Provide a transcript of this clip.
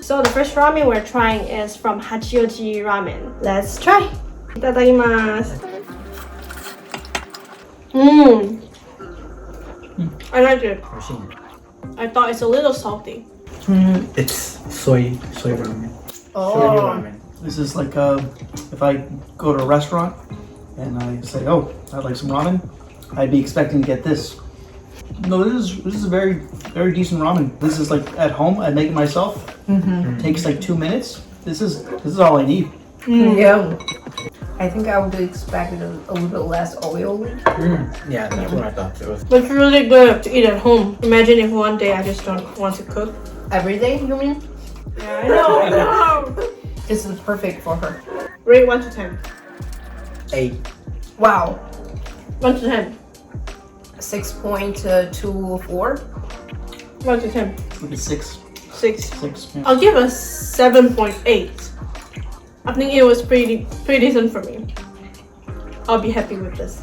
So the first ramen we're trying is from Hachioji Ramen. Let's try. Itadakimasu. I like it. I thought it's a little salty. It's soy ramen. Soy ramen. This is like if I go to a restaurant and I say, "Oh, I'd like some ramen," I'd be expecting to get this. No, this is a very decent ramen. This is like at home. I make it myself. It takes like 2 minutes. This is all I need. Yeah. I think I would expect it a little bit less oily. Yeah, that's what I thought too. But it's really good to eat at home. Imagine if one day I just don't want to cook. Every day, you mean? Yeah, I know. This is perfect for her. Rate 1 to 10. 8. Wow. 1 to 10. 6.24. 1 to 10. Look at 6. 6. 6. Yeah. I'll give a 7.8. I think it was pretty decent for me. I'll be happy with this.